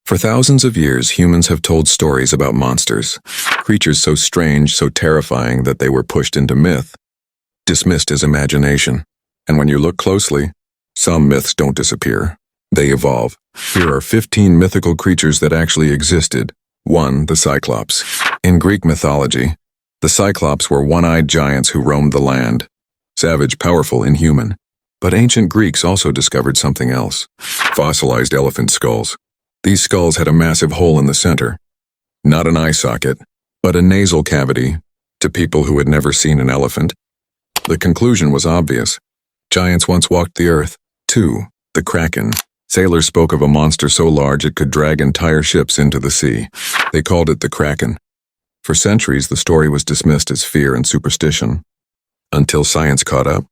For thousands of years, humans have told stories about monsters, creatures so strange, so terrifying that they were pushed into myth, dismissed as imagination. And when you look closely, some myths don't disappear. They evolve. Here are 15 mythical creatures that actually existed. 1. The Cyclops. In Greek mythology, the Cyclops were one-eyed giants who roamed the land. Savage, powerful, inhuman. But ancient Greeks also discovered something else. Fossilized elephant skulls. These skulls had a massive hole in the center. Not an eye socket, but a nasal cavity to people who had never seen an elephant. The conclusion was obvious. Giants once walked the earth. 2. The Kraken. Sailors spoke of a monster so large it could drag entire ships into the sea. They called it the Kraken. For centuries, the story was dismissed as fear and superstition. Until science caught up.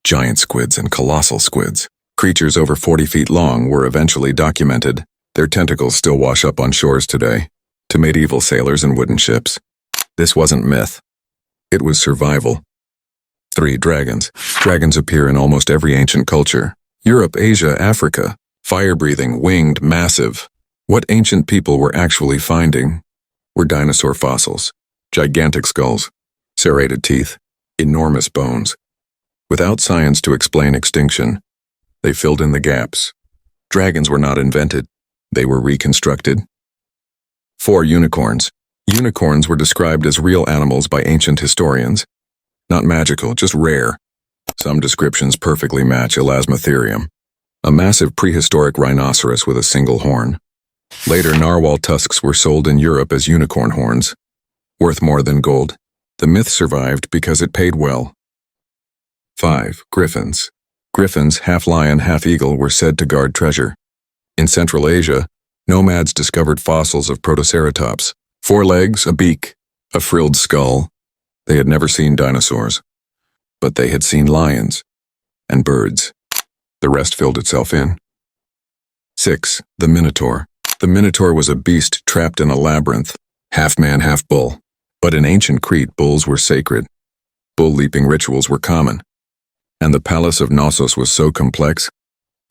Giant squids and colossal squids, creatures over 40 feet long, were eventually documented. Their tentacles still wash up on shores today, to medieval sailors and wooden ships. This wasn't myth. It was survival. 3. Dragons. Dragons appear in almost every ancient culture. Europe, Asia, Africa. Fire-breathing, winged, massive. What ancient people were actually finding were dinosaur fossils, gigantic skulls, serrated teeth, enormous bones. Without science to explain extinction, they filled in the gaps. Dragons were not invented. They were reconstructed. 4. Unicorns. Unicorns were described as real animals by ancient historians. Not magical, just rare. Some descriptions perfectly match Elasmotherium, a massive prehistoric rhinoceros with a single horn. Later, narwhal tusks were sold in Europe as unicorn horns, worth more than gold. The myth survived because it paid well. 5. Griffins. Griffins, half lion, half eagle, were said to guard treasure. In Central Asia, nomads discovered fossils of Protoceratops. 4 legs, a beak, a frilled skull. They had never seen dinosaurs, but they had seen lions and birds. The rest filled itself in. 6. The Minotaur. The Minotaur was a beast trapped in a labyrinth, half man, half bull. But in ancient Crete, bulls were sacred. Bull-leaping rituals were common. And the palace of Knossos was so complex,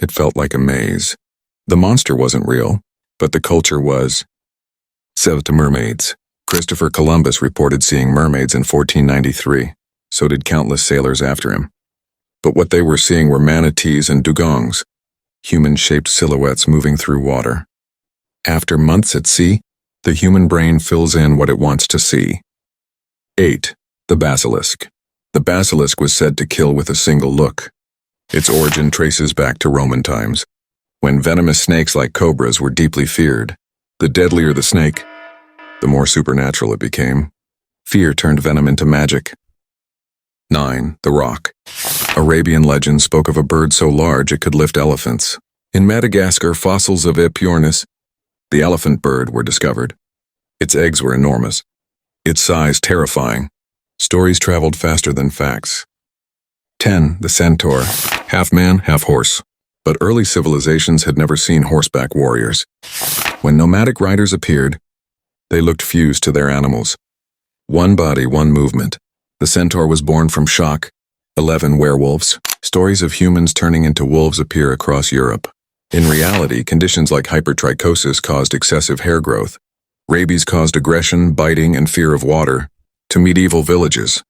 it felt like a maze. The monster wasn't real, but the culture was. 7. Mermaids. Christopher Columbus reported seeing mermaids in 1493. So did countless sailors after him. But what they were seeing were manatees and dugongs, human-shaped silhouettes moving through water. After months at sea, the human brain fills in what it wants to see. 8. The basilisk. The basilisk was said to kill with a single look. Its origin traces back to Roman times, when venomous snakes like cobras were deeply feared. The deadlier the snake, the more supernatural it became. Fear turned venom into magic. 9. The roc. Arabian legend spoke of a bird so large it could lift elephants. In Madagascar, fossils of Epiornis, the elephant bird, were discovered. Its eggs were enormous, its size terrifying. Stories traveled faster than facts. 10. The centaur. Half man, half horse. But early civilizations had never seen horseback warriors. When nomadic riders appeared, they looked fused to their animals. One body, one movement. The centaur was born from shock. 11. Werewolves. Stories of humans turning into wolves appear across Europe. In reality, conditions like hypertrichosis caused excessive hair growth. Rabies caused aggression, biting, and fear of water. To medieval villages,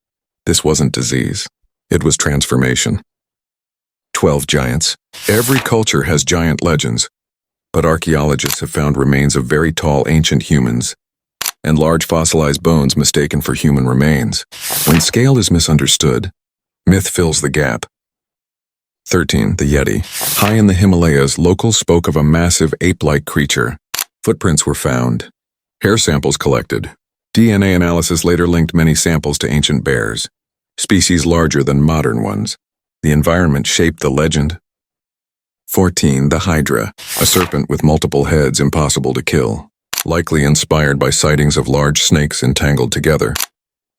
this wasn't disease. It was transformation. 12. Giants. Every culture has giant legends, but archaeologists have found remains of very tall ancient humans and large fossilized bones mistaken for human remains. When scale is misunderstood, myth fills the gap. 13. The Yeti. High in the Himalayas, locals spoke of a massive ape-like creature. Footprints were found. Hair samples collected. DNA analysis later linked many samples to ancient bears, species larger than modern ones. The environment shaped the legend. 14. The Hydra. A serpent with multiple heads impossible to kill, likely inspired by sightings of large snakes entangled together,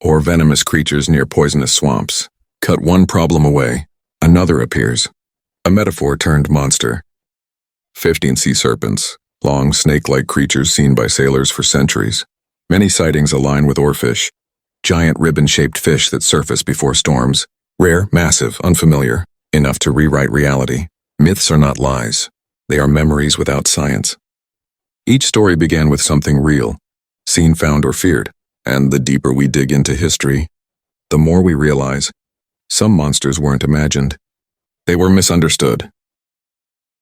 or venomous creatures near poisonous swamps. Cut one problem away, another appears. A metaphor turned monster. 15. Sea serpents. Long, snake-like creatures seen by sailors for centuries. Many sightings align with oarfish, giant ribbon-shaped fish that surface before storms. Rare, massive, unfamiliar, enough to rewrite reality. Myths are not lies. They are memories without science. Each story began with something real, seen, found, or feared, and the deeper we dig into history, the more we realize some monsters weren't imagined. They were misunderstood,